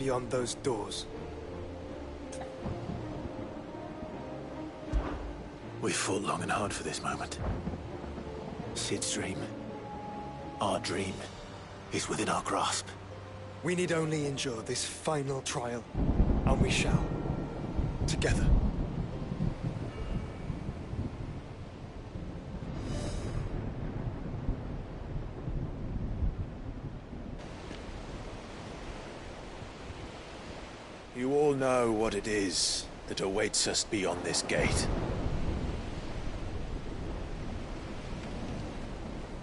beyond those doors. We fought long and hard for this moment. Sid's dream, our dream, is within our grasp. We need only endure this final trial, and we shall. Together. You all know what it is that awaits us beyond this gate.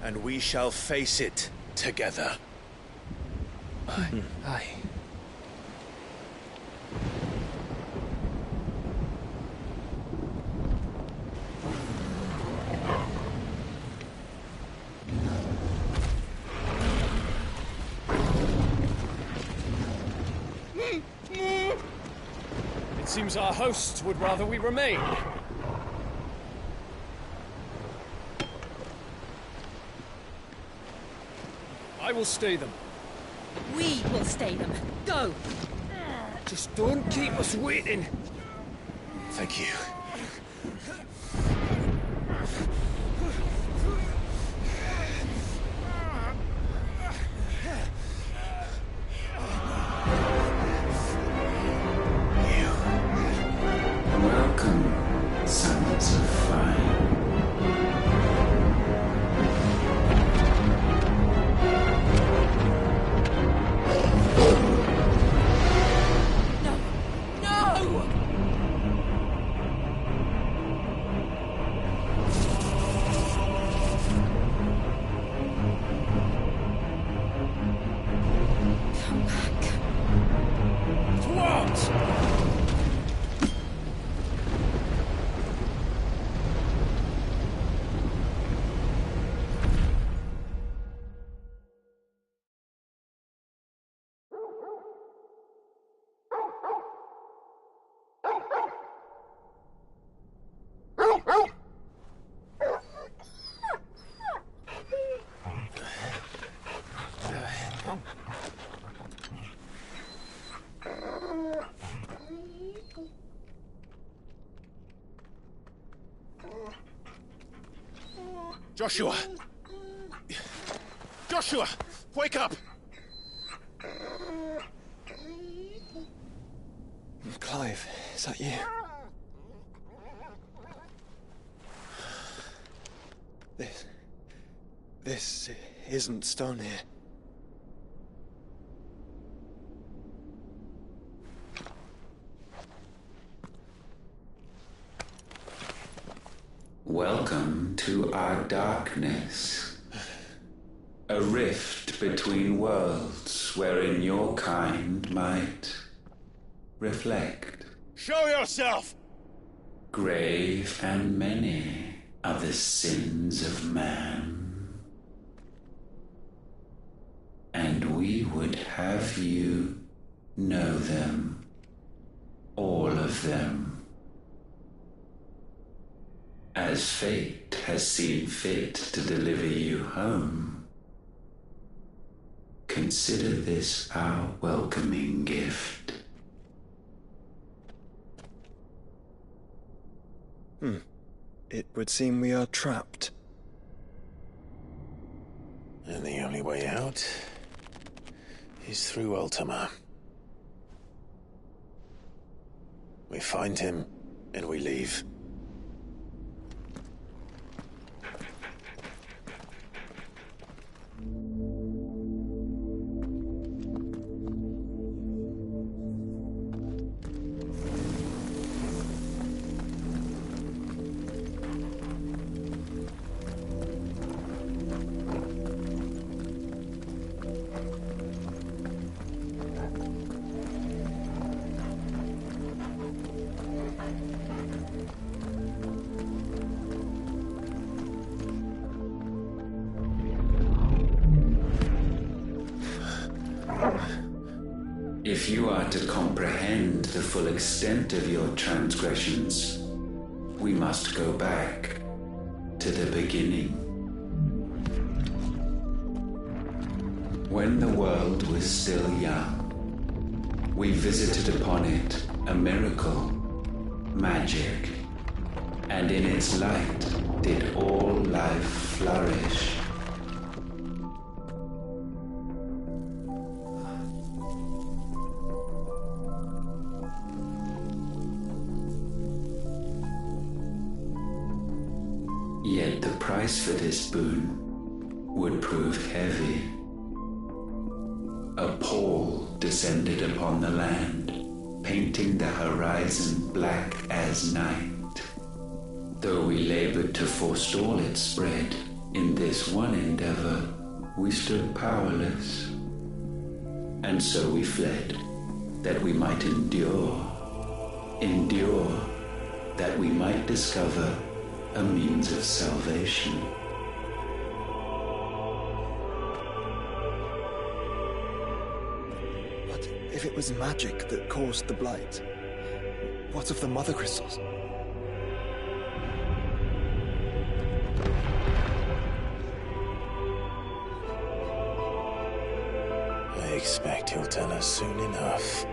And we shall face it together. Aye. It seems our hosts would rather we remain. I will stay them. We will stay them. Go! Just don't keep us waiting. Thank you. Welcome, sons of fire. Joshua! Joshua! Wake up! Clive, is that you? This isn't Stonehere. Welcome to our darkness. A rift between worlds wherein your kind might reflect. Show yourself! Grave and many are the sins of man. And we would have you know them. All of them. As fate has seen fit to deliver you home, consider this our welcoming gift. It would seem we are trapped. And the only way out is through Ultima. We find him, and we leave. If you are to comprehend the full extent of your transgressions, we must go back to the beginning. When the world was still young, we visited upon it a miracle, magic, and in its light did all life flourish. Yet the price for this boon would prove heavy. A pall descended upon the land, painting the horizon black as night. Though we labored to forestall its spread, in this one endeavor we stood powerless. And so we fled, that we might endure, that we might discover a means of salvation. But if it was magic that caused the blight, what of the mother crystals? I expect he'll tell us soon enough.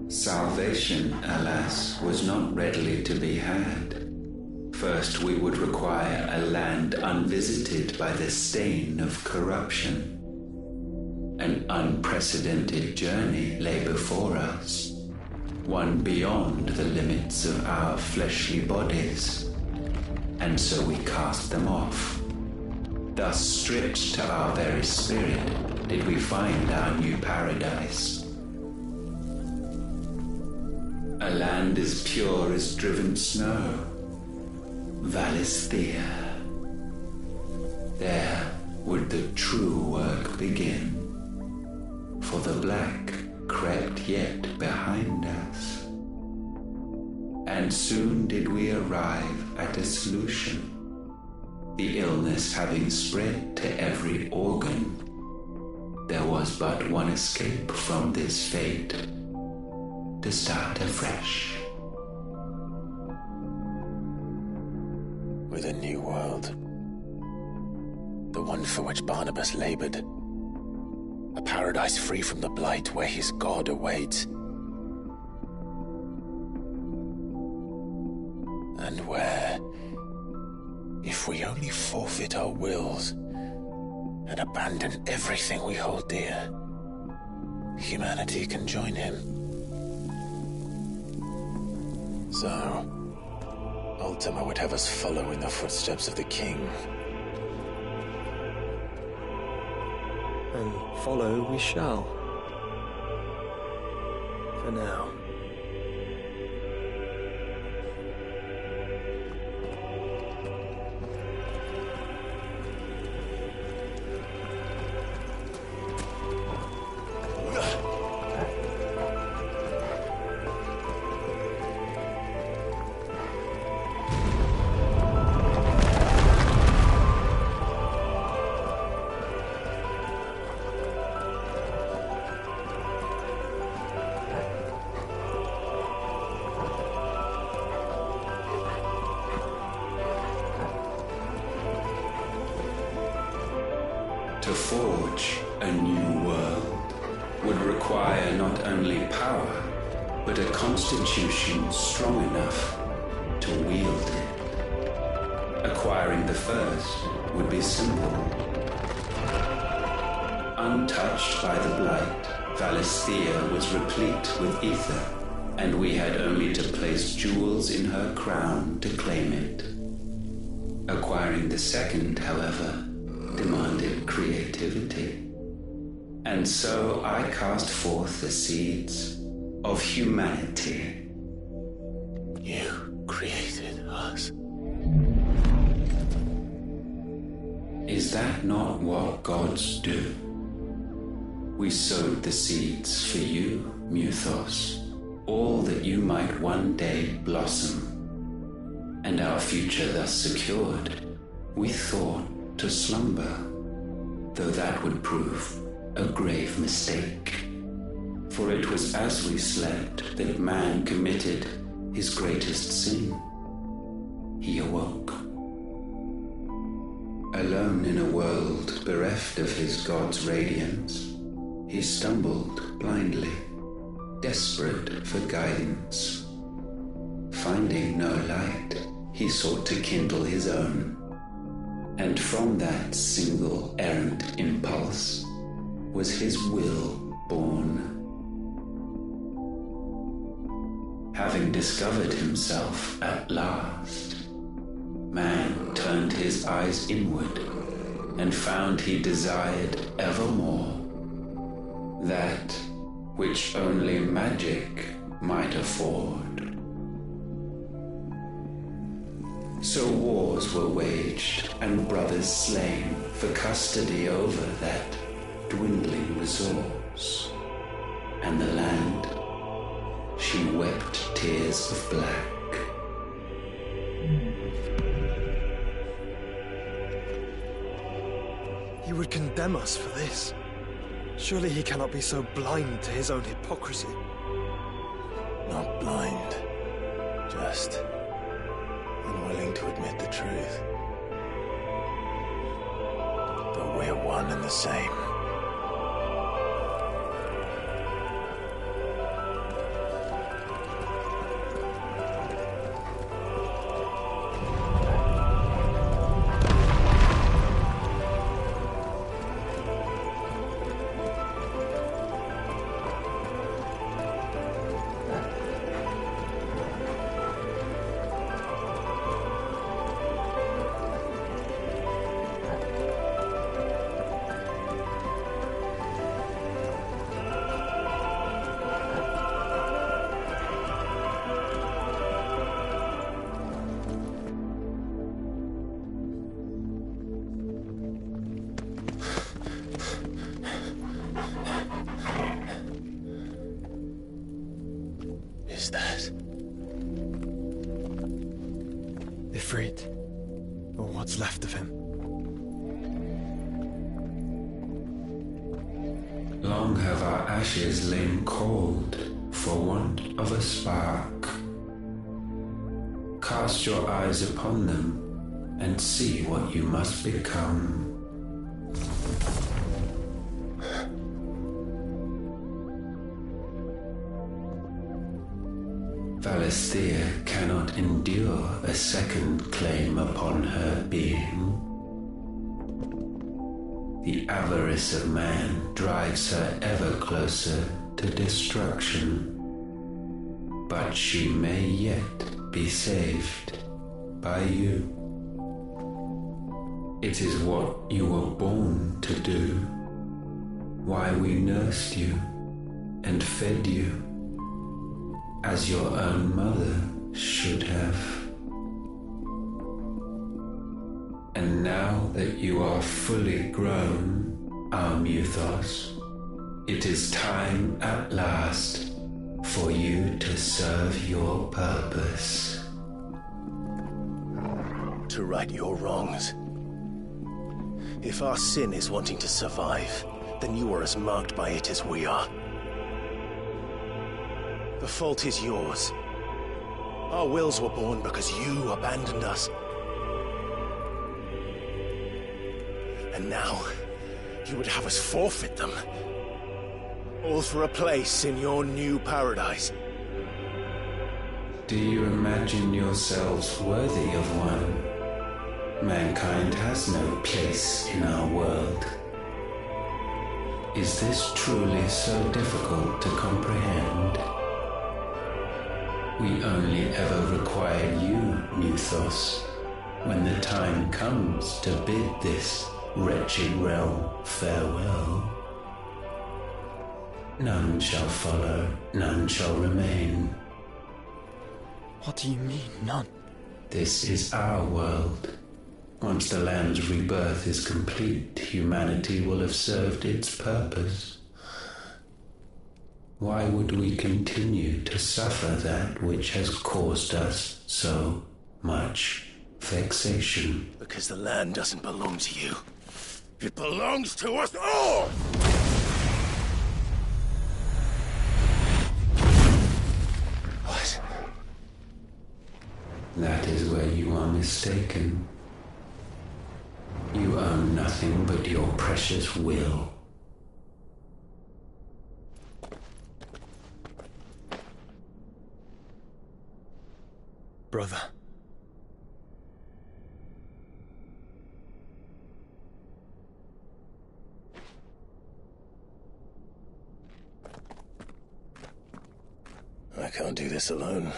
Salvation, alas, was not readily to be had. First, we would require a land unvisited by the stain of corruption. An unprecedented journey lay before us, one beyond the limits of our fleshly bodies. And so we cast them off. Thus, stripped to our very spirit, did we find our new paradise. A land as pure as driven snow, Valisthea. There would the true work begin, for the black crept yet behind us. And soon did we arrive at a solution, the illness having spread to every organ. There was but one escape from this fate, to start afresh. With a new world. The one for which Barnabas labored. A paradise free from the blight where his God awaits. And where, if we only forfeit our wills and abandon everything we hold dear, humanity can join him. So, Ultima would have us follow in the footsteps of the king. And follow we shall. For now. To forge a new world would require not only power, but a constitution strong enough to wield it. Acquiring the first would be simple. Untouched by the blight, Valisthea was replete with ether, and we had only to place jewels in her crown to claim it. Acquiring the second, however, demanded creativity. And so I cast forth the seeds of humanity. You created us. Is that not what gods do? We sowed the seeds for you, Muthos, all that you might one day blossom. And our future thus secured, we thought to slumber, though that would prove a grave mistake. For it was as we slept that man committed his greatest sin. He awoke. Alone in a world bereft of his God's radiance, he stumbled blindly, desperate for guidance. Finding no light, he sought to kindle his own. And from that single errant impulse was his will born. Having discovered himself at last, man turned his eyes inward and found he desired evermore that which only magic might afford. So wars were waged and brothers slain for custody over that dwindling resource, and the land, she wept tears of black. He would condemn us for this. Surely he cannot be so blind to his own hypocrisy. Not blind, just unwilling to admit the truth. But we're one and the same. Ifrit, or what's left of him. Long have our ashes lain cold for want of a spark. Cast your eyes upon them and see what you must become. Valisthea cannot endure a second claim upon her being. The avarice of man drives her ever closer to destruction, but she may yet be saved by you. It is what you were born to do, why we nursed you and fed you, as your own mother should have. And now that you are fully grown, our Muthos, it is time at last for you to serve your purpose. To right your wrongs. If our sin is wanting to survive, then you are as marked by it as we are. The fault is yours. Our wills were born because you abandoned us. And now, you would have us forfeit them. All for a place in your new paradise. Do you imagine yourselves worthy of one? Mankind has no place in our world. Is this truly so difficult to comprehend? We only ever require you, Muthos, when the time comes to bid this wretched realm farewell. None shall follow, none shall remain. What do you mean, none? This is our world. Once the land's rebirth is complete, humanity will have served its purpose. Why would we continue to suffer that which has caused us so much vexation? Because the land doesn't belong to you. It belongs to us all! What? That is where you are mistaken. You own nothing but your precious will. Brother. I can't do this alone.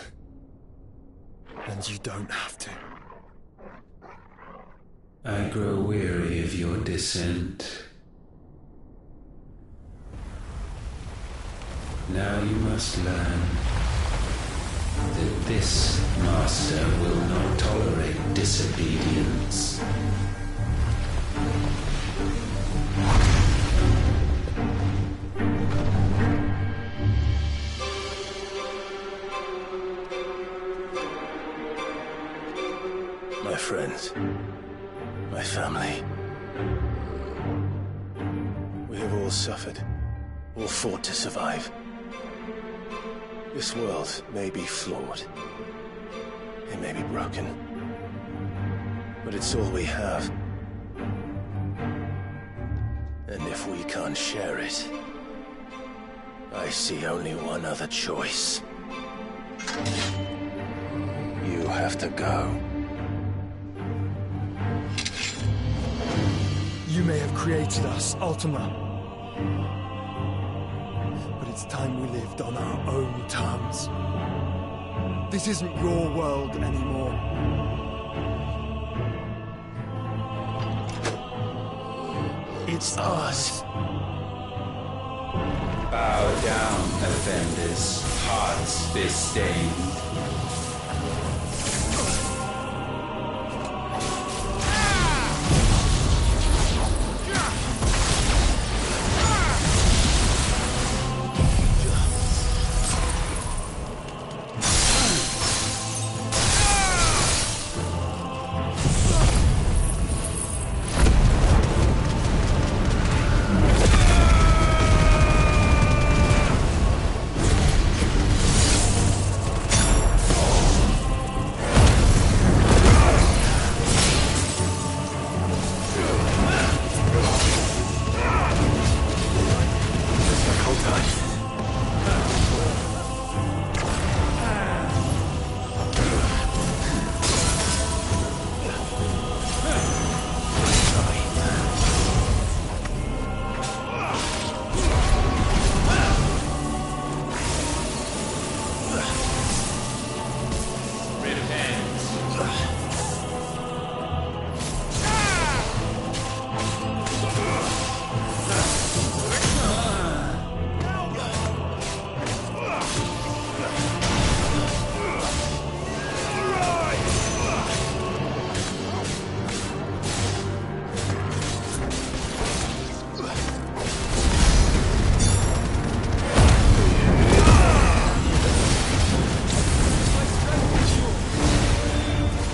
And you don't have to. I grow weary of your dissent. Now you must learn that this master will not tolerate disobedience. My friends, my family. We have all suffered, all fought to survive. This world may be flawed. It may be broken. But it's all we have. And if we can't share it, I see only one other choice. You have to go. You may have created us, Ultima. But it's time we lived on our own terms. This isn't your world anymore. It's ours. Bow down, offenders, hearts disdained.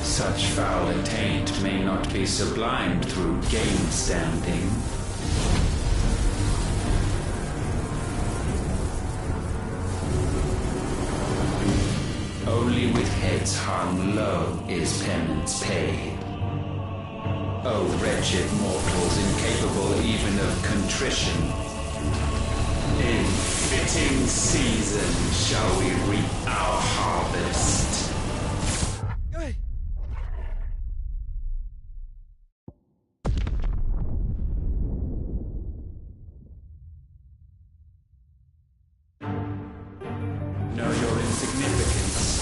Such foul attaint may not be sublimed through game standing. Only with heads hung low is penance paid. O wretched mortals incapable even of contrition, in fitting season shall we reap our harvest. Know your insignificance.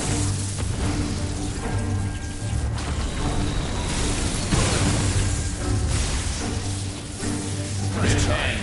Repent.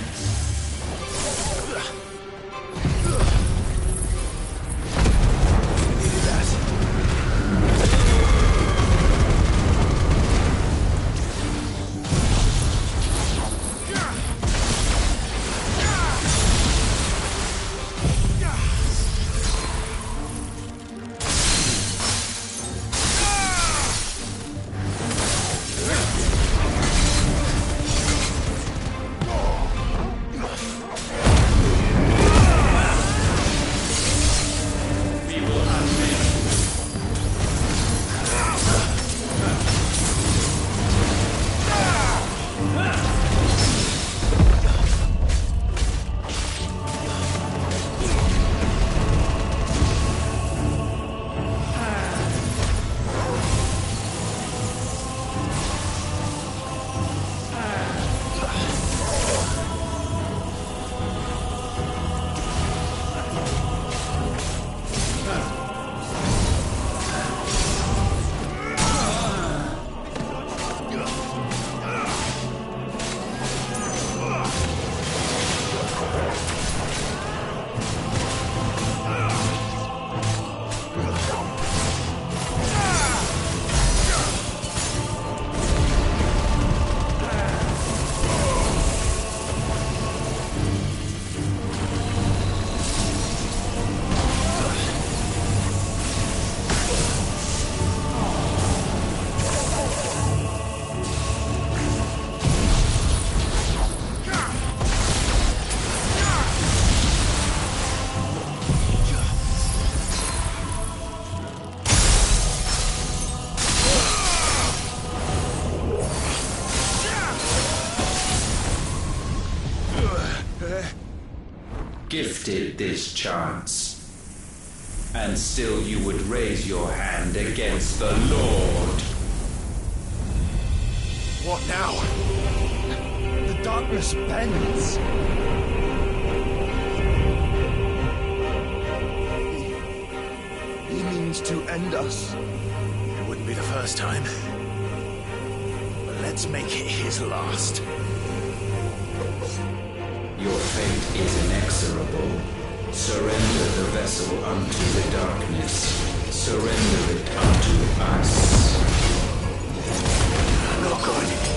gifted this chance. And still you would raise your hand against the Lord. What now? The darkness bends. He means to end us. It wouldn't be the first time. But let's make it his last. Your fate is inexorable. Surrender the vessel unto the darkness. Surrender it unto us. I'm not going to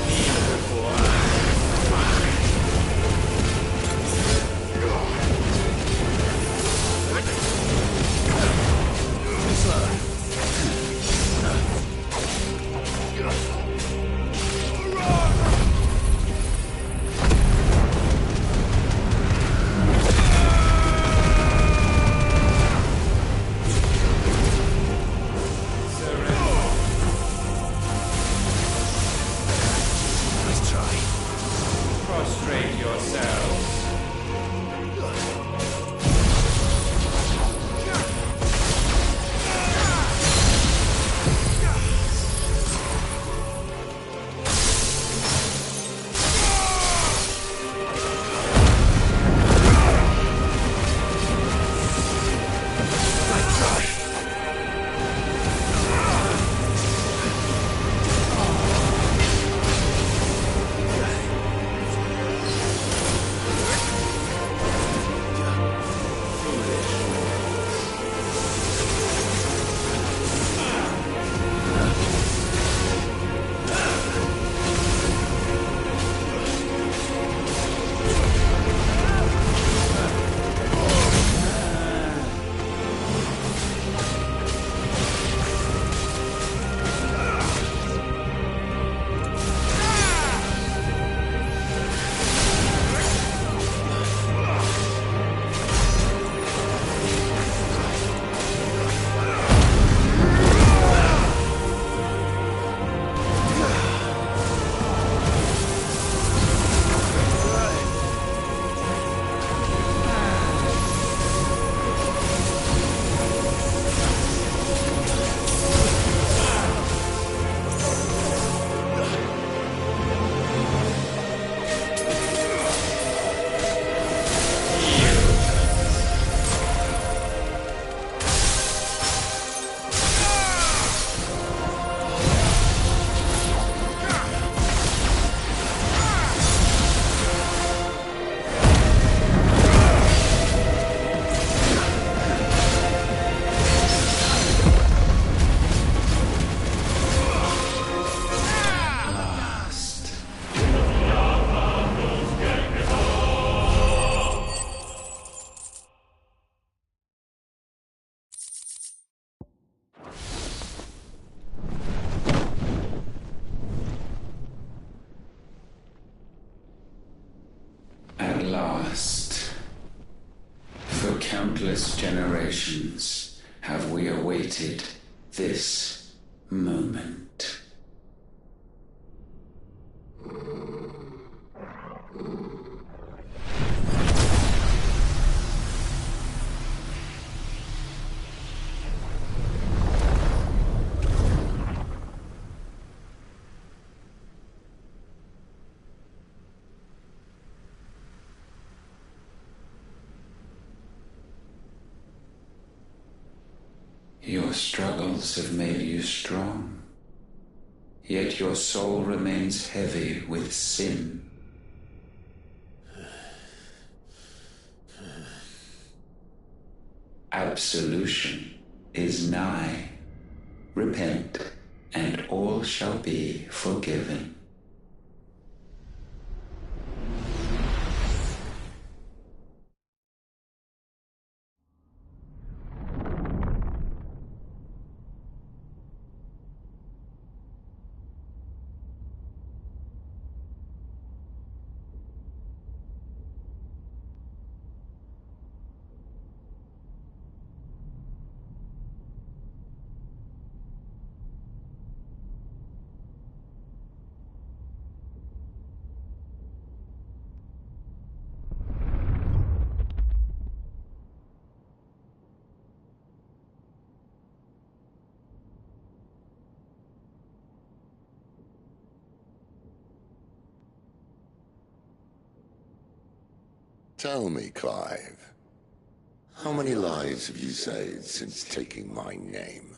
Prostrate yourselves. At last, for countless generations, have we awaited this moment. Your struggles have made you strong, yet your soul remains heavy with sin. Absolution is nigh. Repent, and all shall be forgiven. Tell me, Clive, how many lives have you saved since taking my name?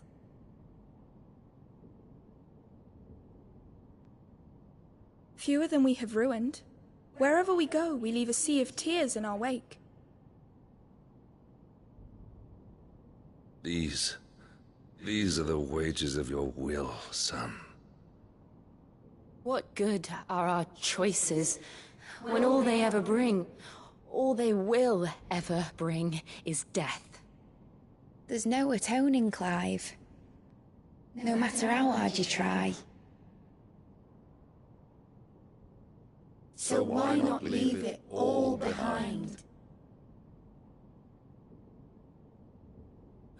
Fewer than we have ruined. Wherever we go, we leave a sea of tears in our wake. These are the wages of your will, son. What good are our choices when all they ever bring, all they will ever bring, is death? There's no atoning, Clive. No matter how hard you try. So why not leave it all behind?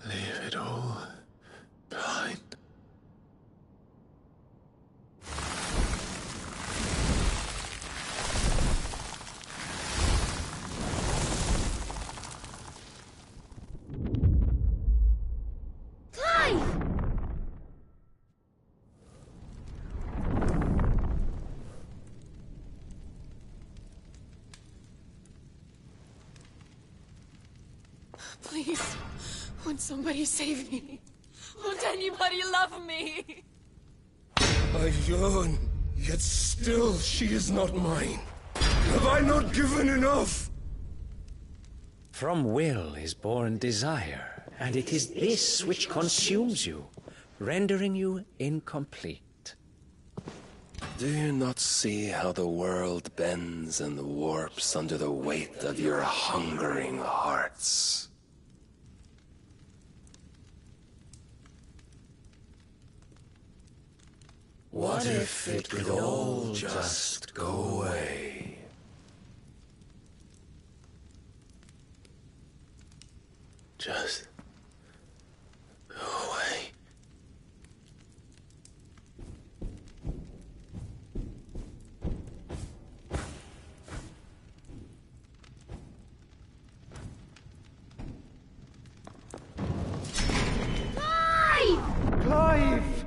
Leave it all behind. Please, won't somebody save me? Won't anybody love me? I yearn, yet still she is not mine. Have I not given enough? From will is born desire, and it is this which consumes you, rendering you incomplete. Do you not see how the world bends and warps under the weight of your hungering hearts? What if it could all just go away? Just go away. Clive!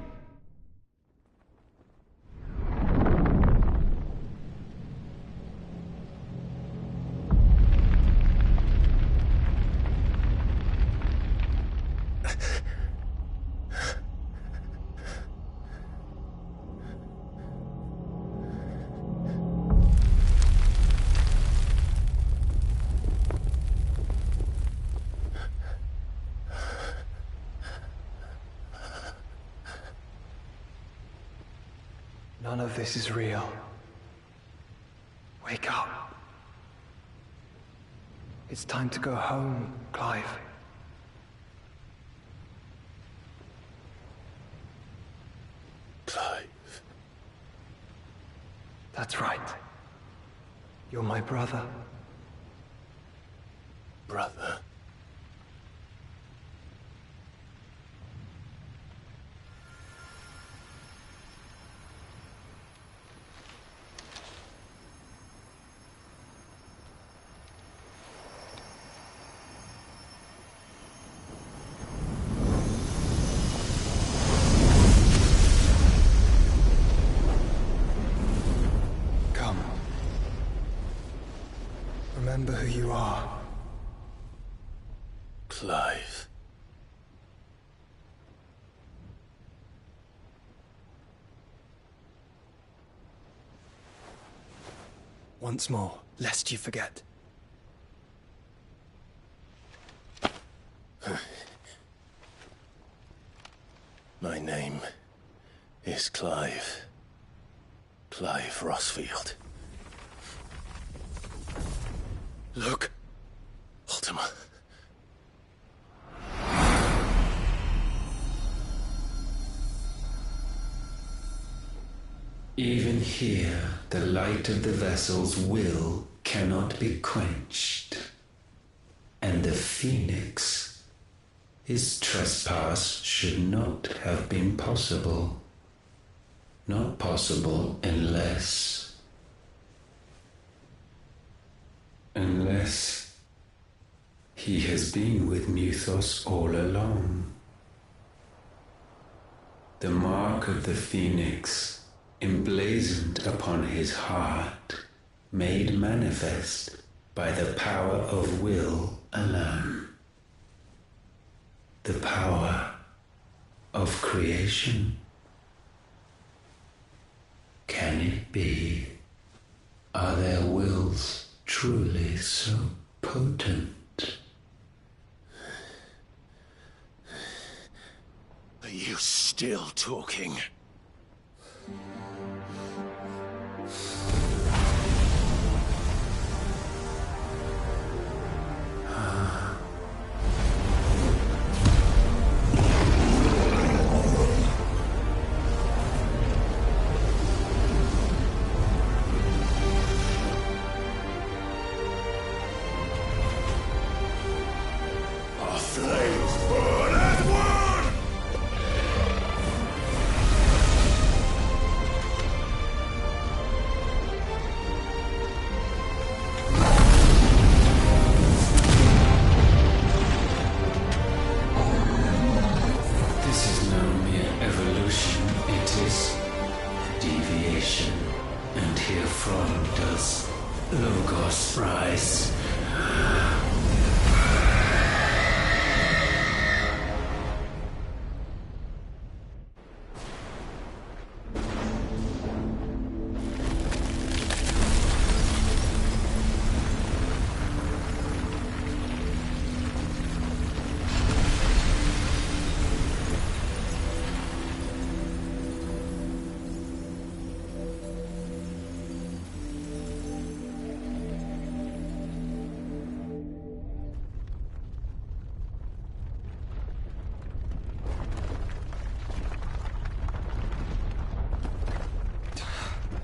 None of this is real. Wake up. It's time to go home, Clive. Clive. That's right. You're my brother. Brother. Come. Remember who you are. Clive. Once more, lest you forget. My name is Clive. Clive Rossfield. Look, Ultima. Even here, the light of the vessel's will cannot be quenched. And the Phoenix, his trespass should not have been possible. Not possible unless he has been with Muthos all along. The mark of the Phoenix, emblazoned upon his heart, made manifest by the power of will alone. The power of creation. Can it be? Are their wills truly so potent? Are you still talking?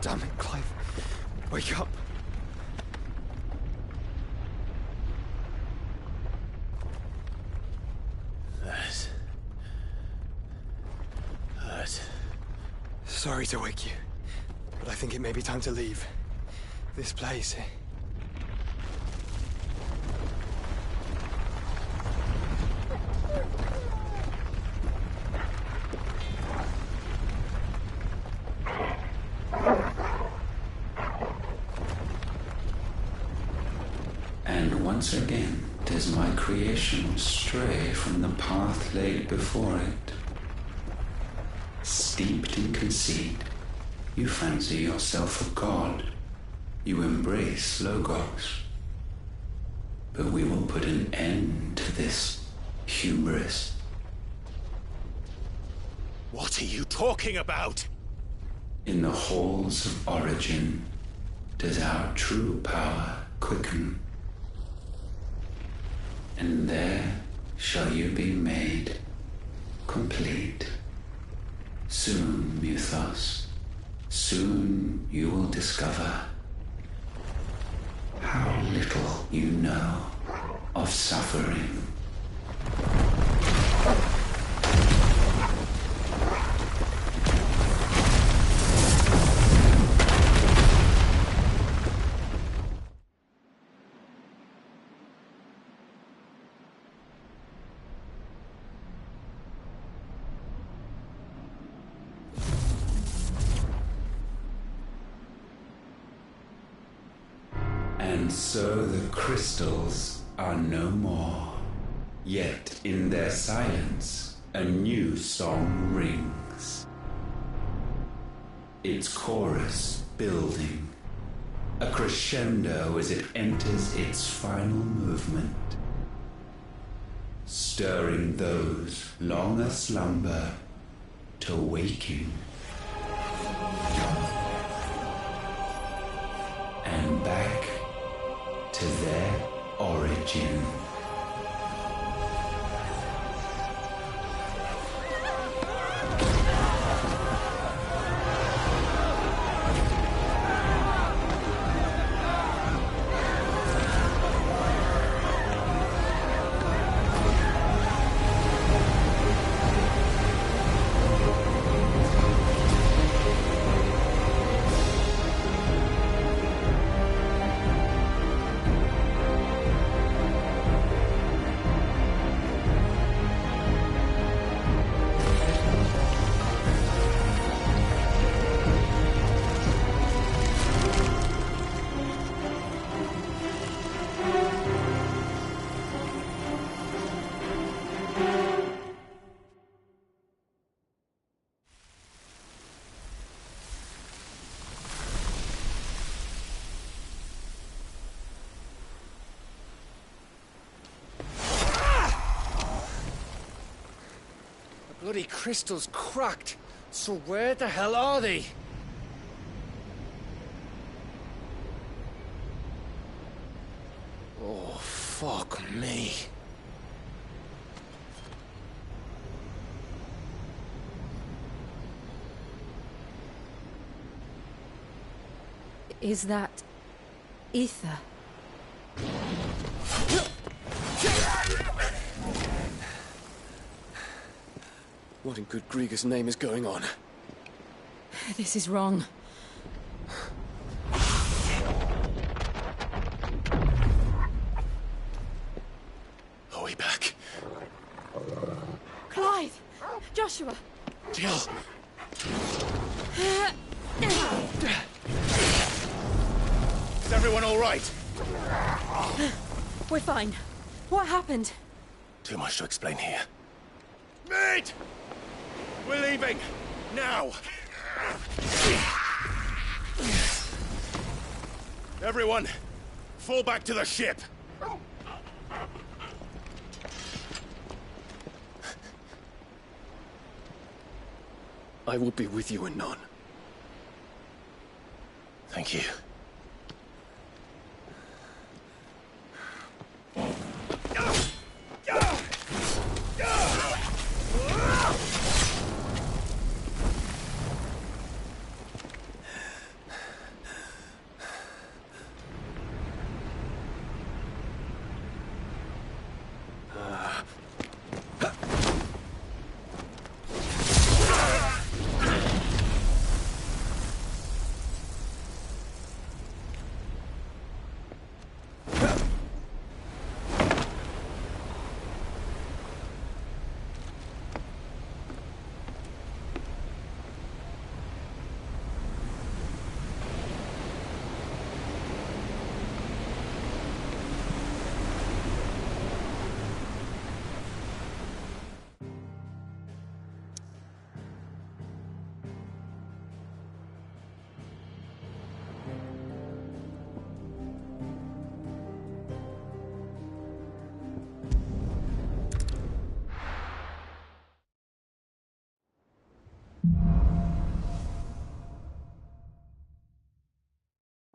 Damn it, Clive. Wake up. That. Sorry to wake you, but I think it may be time to leave. This place. And once again does my creation stray from the path laid before it. Steeped in conceit, you fancy yourself a god. You embrace Logos. But we will put an end to this hubris. What are you talking about? In the halls of origin does our true power quicken. And there shall you be made complete. Soon, Mythos, soon you will discover how little you know of suffering. And so the crystals are no more. Yet in their silence, a new song rings. Its chorus building, a crescendo as it enters its final movement, stirring those long aslumber to waking. And back to their origin. bloody crystal's cracked. So where the hell are they? Oh, fuck me. Is that ether? What in good Grieger's name is going on? This is wrong. Are we back? Clive! Joshua! Jill! Is everyone all right? We're fine. What happened? Too much to explain here. Mate! We're leaving! Now! Everyone, fall back to the ship! I will be with you anon. Thank you.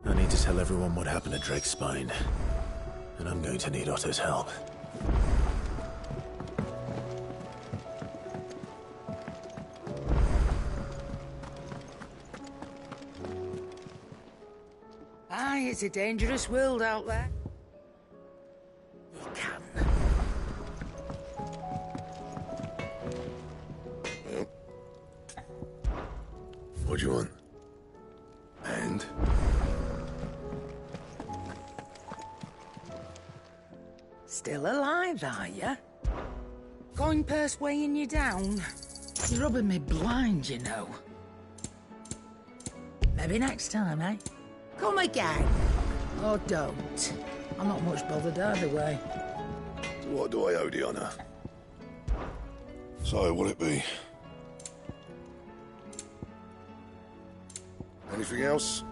I need to tell everyone what happened at Drake's Spine. And I'm going to need Otto's help. Aye, it's a dangerous world out there. You can. Well, what do you want? And? Still alive, are you? Coin purse weighing you down? You're rubbing me blind, you know. Maybe next time, eh? Come again. Or don't. I'm not much bothered either way. What do I owe the honor? So, what'll it be? Anything else?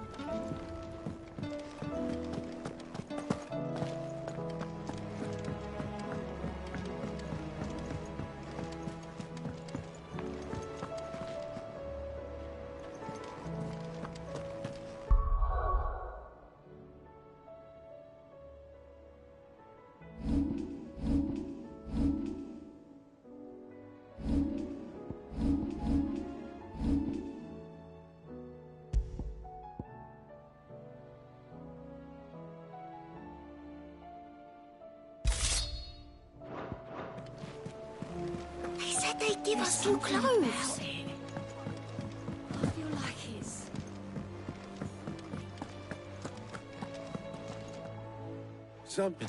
They give us some clothes. I feel like it's... Something.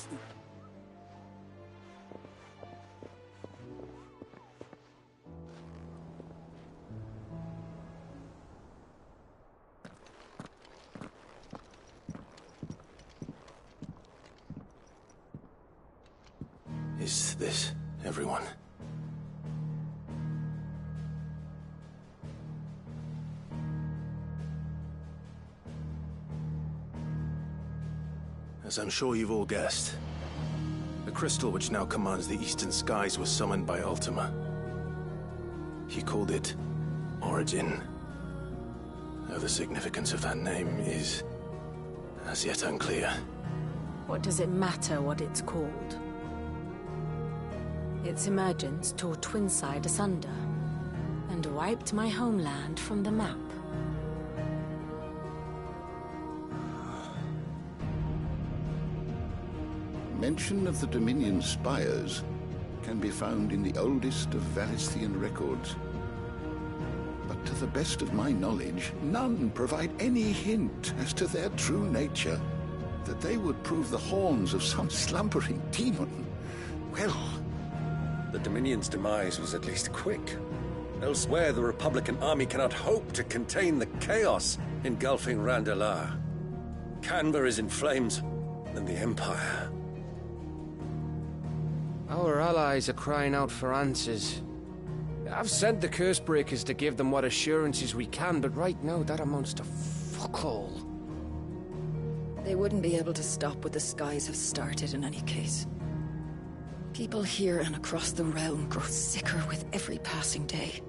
Is this everyone? As I'm sure you've all guessed, the crystal which now commands the eastern skies was summoned by Ultima. He called it Origin. Though the significance of that name is as yet unclear. What does it matter what it's called? Its emergence tore Twinside asunder, and wiped my homeland from the map. Mention of the Dominion spires can be found in the oldest of Varisthian records. But to the best of my knowledge, none provide any hint as to their true nature. That they would prove the horns of some slumbering demon. Well, the Dominion's demise was at least quick. Elsewhere, the Republican army cannot hope to contain the chaos engulfing Randalar. Canberra is in flames, and the Empire. Our allies are crying out for answers. I've sent the Cursebreakers to give them what assurances we can, but right now that amounts to fuck all. They wouldn't be able to stop what the skies have started in any case. People here and across the realm grow sicker with every passing day.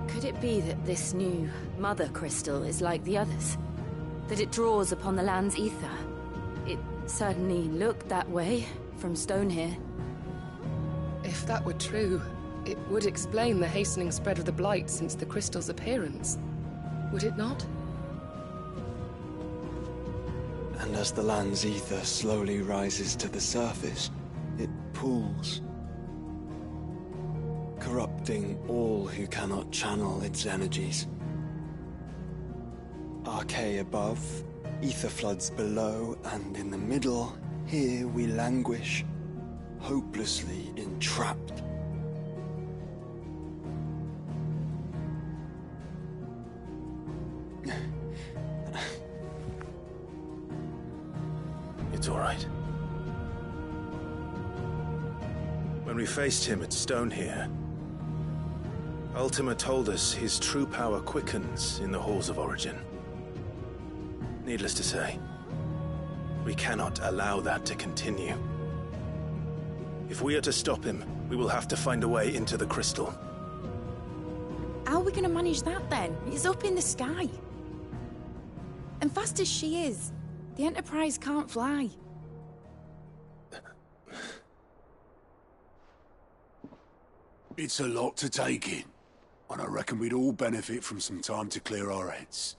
Could it be that this new Mother Crystal is like the others? That it draws upon the land's ether? It certainly looked that way from stone here. If that were true, it would explain the hastening spread of the Blight since the crystal's appearance. Would it not? And as the land's ether slowly rises to the surface, it pools, corrupting all who cannot channel its energies. Archay above, ether floods below, and in the middle, here we languish, hopelessly entrapped. It's all right. When we faced him at Stone here, Ultima told us his true power quickens in the halls of Origin. Needless to say, we cannot allow that to continue. If we are to stop him, we will have to find a way into the crystal. How are we going to manage that then? It's up in the sky. And fast as she is, the Enterprise can't fly. It's a lot to take in, and I reckon we'd all benefit from some time to clear our heads.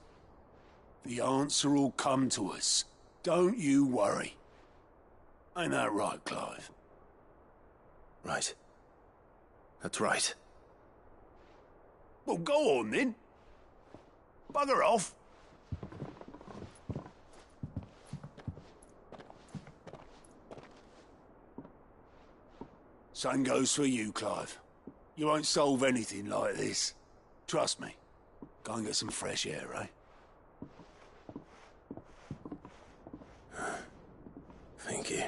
The answer will come to us. Don't you worry. Ain't that right, Clive? Right. That's right. Well, go on then. Bugger off. Same goes for you, Clive. You won't solve anything like this. Trust me. Go and get some fresh air, eh? Thank you.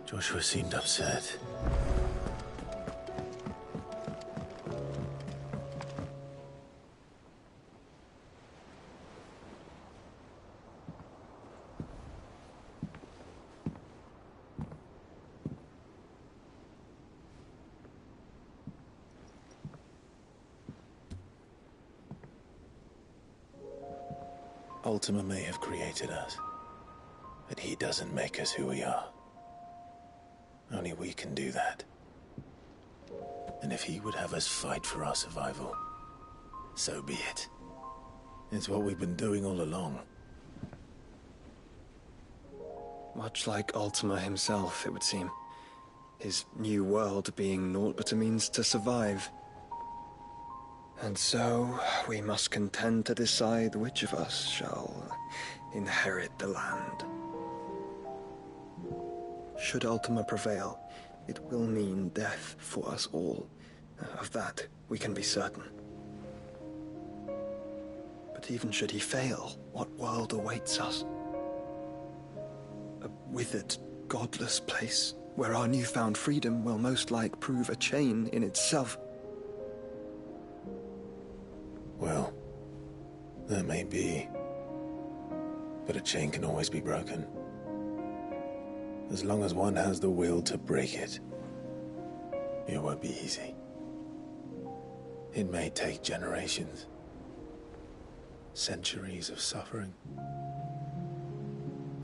Joshua seemed upset. Ultima may have created us, but he doesn't make us who we are. Only we can do that. And if he would have us fight for our survival, so be it. It's what we've been doing all along. Much like Ultima himself, it would seem. His new world being naught but a means to survive. And so, we must contend to decide which of us shall inherit the land. Should Ultima prevail, it will mean death for us all. Of that, we can be certain. But even should he fail, what world awaits us? A withered, godless place, where our newfound freedom will most like prove a chain in itself. Well, That may be. But a chain can always be broken. As long as one has the will to break it. It won't be easy. It may take generations. Centuries of suffering.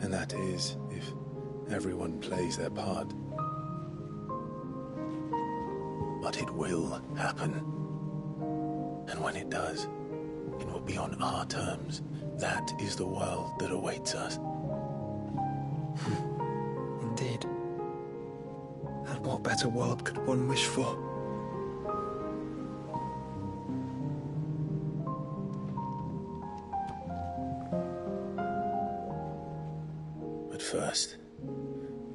And that is, if everyone plays their part. But it will happen. And when it does, it will be on our terms. That is the world that awaits us. Indeed. And what better world could one wish for? But first,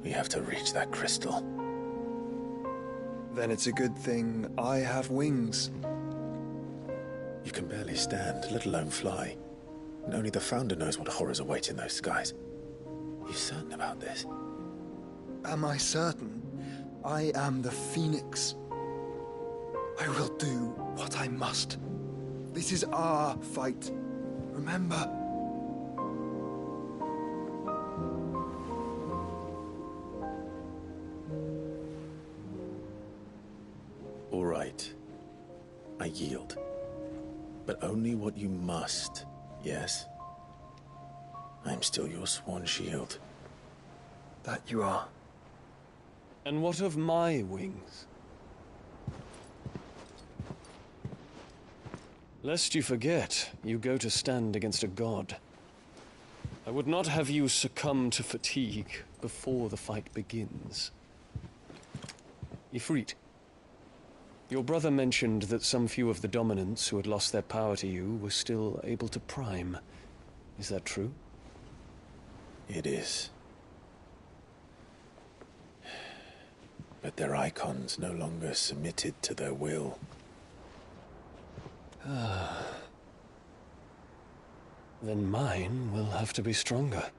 we have to reach that crystal. Then it's a good thing I have wings. You can barely stand, let alone fly. And only the Founder knows what horrors await in those skies. You certain about this? Am I certain? I am the Phoenix. I will do what I must. This is our fight. Remember? All right. I yield. But only what you must, yes? I'm still your sworn shield. That you are. And what of my wings? Lest you forget, you go to stand against a god. I would not have you succumb to fatigue before the fight begins. Ifrit, your brother mentioned that some few of the dominants who had lost their power to you were still able to prime. Is that true? It is. But their icons no longer submitted to their will. Then mine will have to be stronger.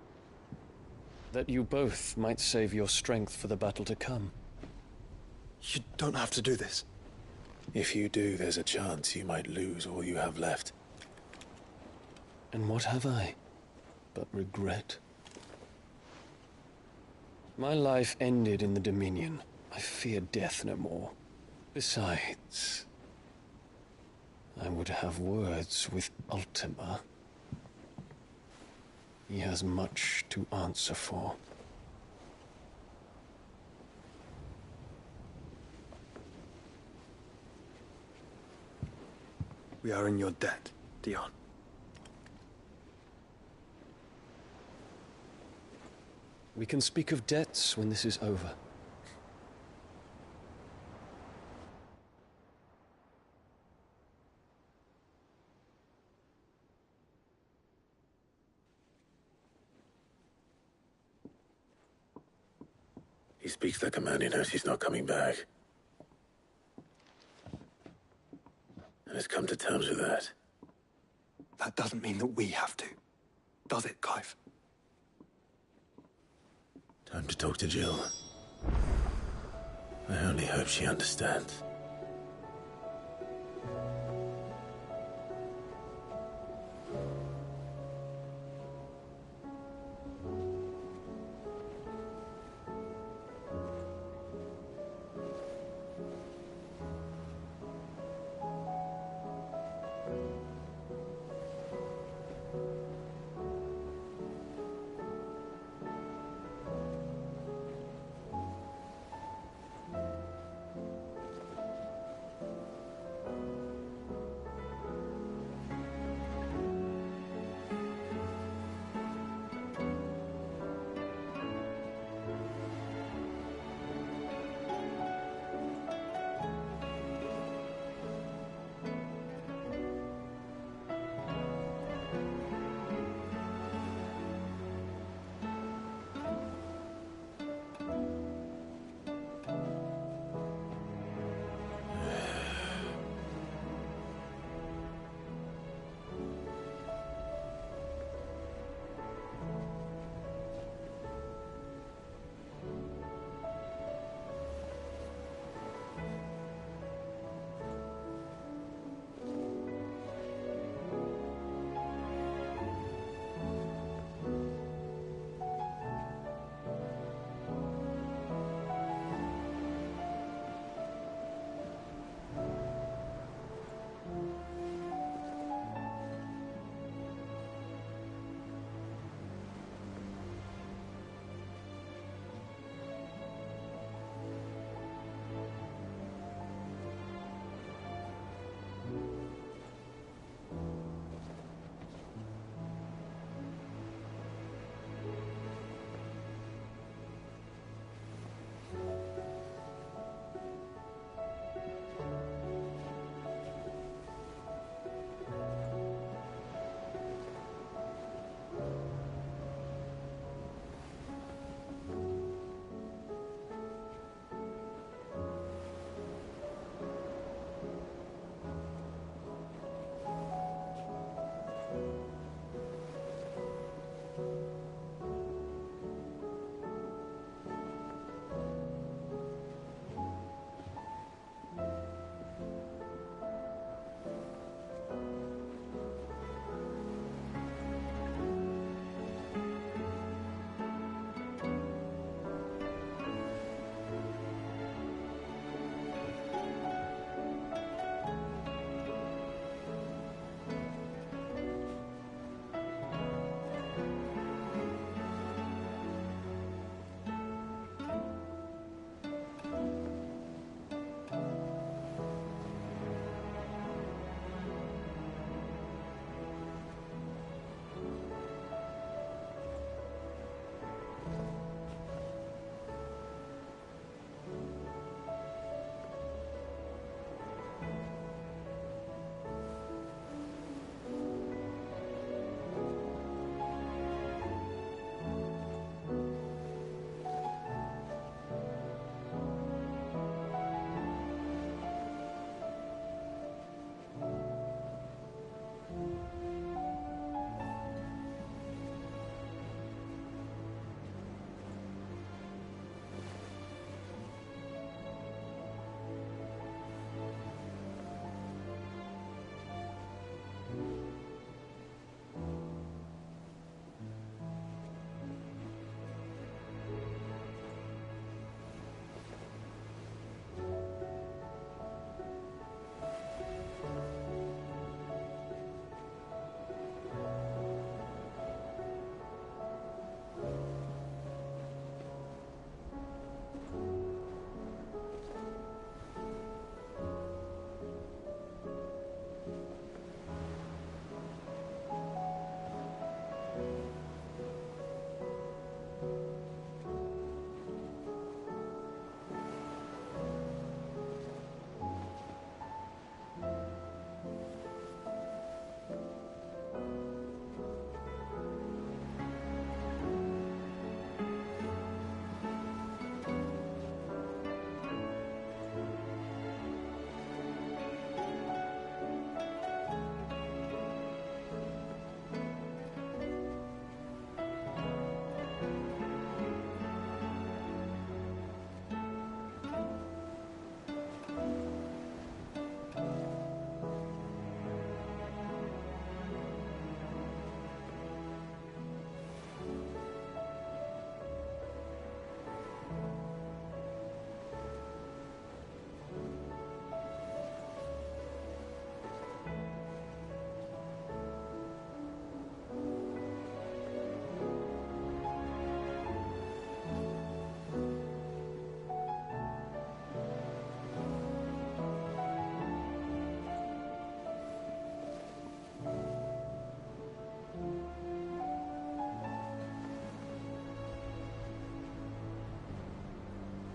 That you both might save your strength for the battle to come. You don't have to do this. If you do, there's a chance you might lose all you have left. And what have I but regret? My life ended in the Dominion. I fear death no more. Besides, I would have words with Ultima. He has much to answer for. We are in your debt, Dion. We can speak of debts when this is over. He speaks like a man who knows he's not coming back. And has come to terms with that. That doesn't mean that we have to, does it, Clive? Time to talk to Jill. I only hope she understands.